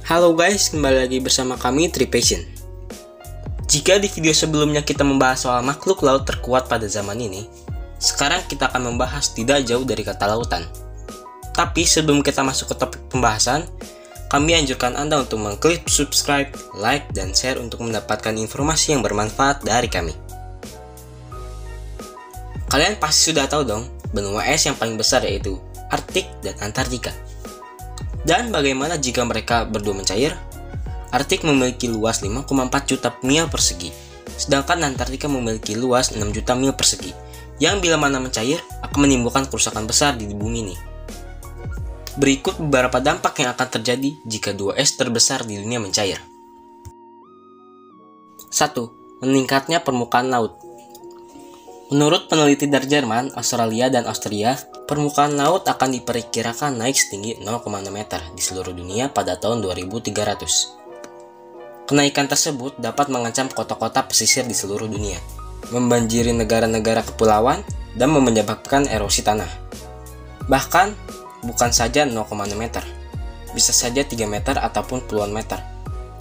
Halo guys, kembali lagi bersama kami Tripation. Jika di video sebelumnya kita membahas soal makhluk laut terkuat pada zaman ini, sekarang kita akan membahas tidak jauh dari kata lautan. Tapi sebelum kita masuk ke topik pembahasan, kami anjurkan Anda untuk mengklik subscribe, like, dan share untuk mendapatkan informasi yang bermanfaat dari kami. Kalian pasti sudah tahu dong, benua es yang paling besar yaitu Arktik dan Antartika. Dan bagaimana jika mereka berdua mencair? Arktik memiliki luas 5,4 juta mil persegi, sedangkan Antartika memiliki luas 6 juta mil persegi, yang bila mana mencair akan menimbulkan kerusakan besar di bumi ini. Berikut beberapa dampak yang akan terjadi jika dua es terbesar di dunia mencair. 1. Meningkatnya permukaan laut. Menurut peneliti dari Jerman, Australia, dan Austria, permukaan laut akan diperkirakan naik setinggi 0,6 meter di seluruh dunia pada tahun 2300. Kenaikan tersebut dapat mengancam kota-kota pesisir di seluruh dunia, membanjiri negara-negara kepulauan, dan menyebabkan erosi tanah. Bahkan, bukan saja 0,6 meter, bisa saja 3 meter ataupun puluhan meter.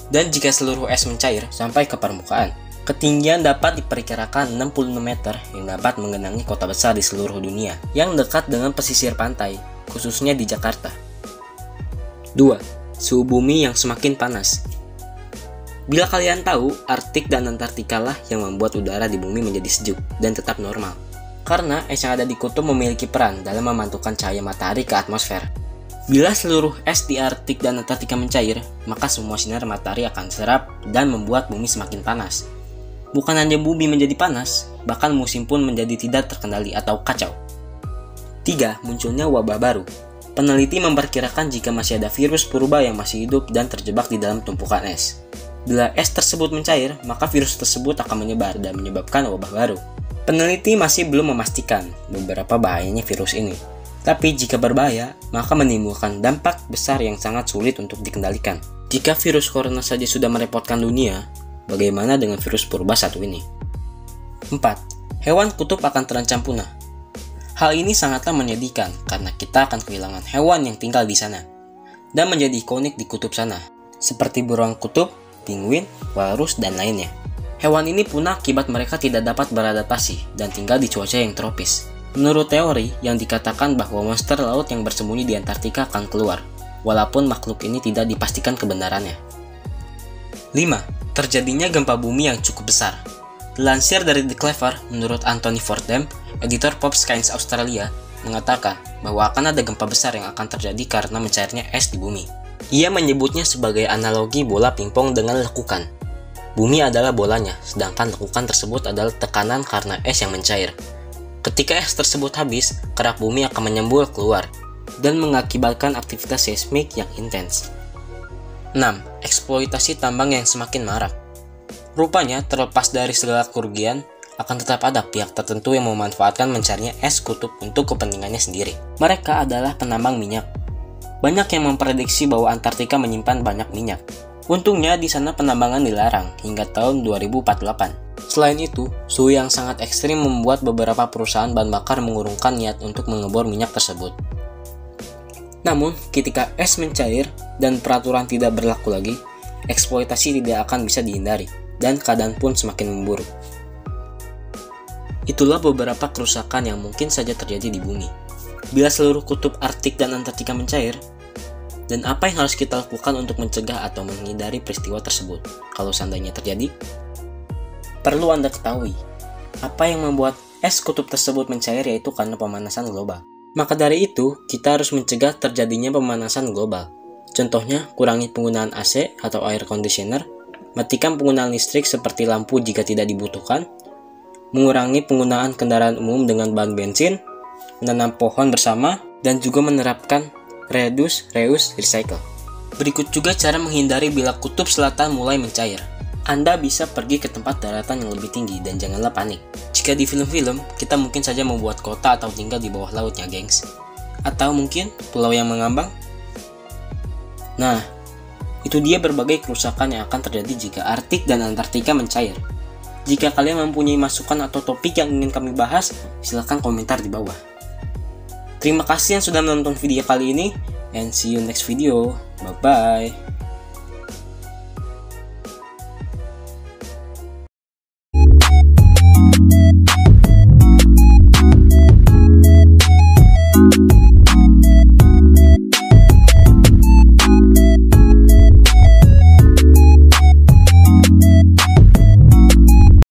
Dan jika seluruh es mencair sampai ke permukaan, ketinggian dapat diperkirakan 66 meter yang dapat menggenangi kota besar di seluruh dunia yang dekat dengan pesisir pantai, khususnya di Jakarta. 2. Suhu bumi yang semakin panas. Bila kalian tahu, Arktik dan Antartika lah yang membuat udara di bumi menjadi sejuk dan tetap normal. Karena es yang ada di kutub memiliki peran dalam memantulkan cahaya matahari ke atmosfer. Bila seluruh es di Arktik dan Antartika mencair, maka semua sinar matahari akan serap dan membuat bumi semakin panas. Bukan hanya bumi menjadi panas, bahkan musim pun menjadi tidak terkendali atau kacau. 3. Munculnya wabah baru. Peneliti memperkirakan jika masih ada virus purba yang masih hidup dan terjebak di dalam tumpukan es. Bila es tersebut mencair, maka virus tersebut akan menyebar dan menyebabkan wabah baru. Peneliti masih belum memastikan beberapa bahayanya virus ini. Tapi jika berbahaya, maka menimbulkan dampak besar yang sangat sulit untuk dikendalikan. Jika virus corona saja sudah merepotkan dunia, bagaimana dengan virus purba satu ini? 4. Hewan kutub akan terancam punah. Hal ini sangatlah menyedihkan karena kita akan kehilangan hewan yang tinggal di sana dan menjadi ikonik di kutub sana, seperti beruang kutub, penguin, walrus, dan lainnya. Hewan ini punah akibat mereka tidak dapat beradaptasi dan tinggal di cuaca yang tropis. Menurut teori yang dikatakan bahwa monster laut yang bersembunyi di Antartika akan keluar, walaupun makhluk ini tidak dipastikan kebenarannya. 5. Terjadinya gempa bumi yang cukup besar. Dilansir dari The Clever, menurut Anthony Fordham, editor Pop Science Australia, mengatakan bahwa akan ada gempa besar yang akan terjadi karena mencairnya es di bumi. Ia menyebutnya sebagai analogi bola pingpong dengan lekukan. Bumi adalah bolanya, sedangkan lekukan tersebut adalah tekanan karena es yang mencair. Ketika es tersebut habis, kerak bumi akan menyembul keluar dan mengakibatkan aktivitas seismik yang intens. 6. Eksploitasi tambang yang semakin marak. Rupanya, terlepas dari segala kerugian, akan tetap ada pihak tertentu yang memanfaatkan mencarinya es kutub untuk kepentingannya sendiri. Mereka adalah penambang minyak. Banyak yang memprediksi bahwa Antartika menyimpan banyak minyak. Untungnya di sana penambangan dilarang hingga tahun 2048. Selain itu, suhu yang sangat ekstrim membuat beberapa perusahaan bahan bakar mengurungkan niat untuk mengebor minyak tersebut. Namun, ketika es mencair dan peraturan tidak berlaku lagi, eksploitasi tidak akan bisa dihindari, dan keadaan pun semakin memburuk. Itulah beberapa kerusakan yang mungkin saja terjadi di bumi bila seluruh kutub Arktik dan Antartika mencair. Dan apa yang harus kita lakukan untuk mencegah atau menghindari peristiwa tersebut kalau seandainya terjadi? Perlu Anda ketahui, apa yang membuat es kutub tersebut mencair yaitu karena pemanasan global. Maka dari itu, kita harus mencegah terjadinya pemanasan global. Contohnya, kurangi penggunaan AC atau air conditioner, matikan penggunaan listrik seperti lampu jika tidak dibutuhkan, mengurangi penggunaan kendaraan umum dengan bahan bensin, menanam pohon bersama, dan juga menerapkan reduce, reuse, recycle. Berikut juga cara menghindari bila kutub selatan mulai mencair. Anda bisa pergi ke tempat daratan yang lebih tinggi dan janganlah panik. Jika di film-film, kita mungkin saja membuat kota atau tinggal di bawah laut ya gengs. Atau mungkin pulau yang mengambang. Nah, itu dia berbagai kerusakan yang akan terjadi jika Arktik dan Antartika mencair. Jika kalian mempunyai masukan atau topik yang ingin kami bahas, silahkan komentar di bawah. Terima kasih yang sudah menonton video kali ini, and see you next video. Bye-bye.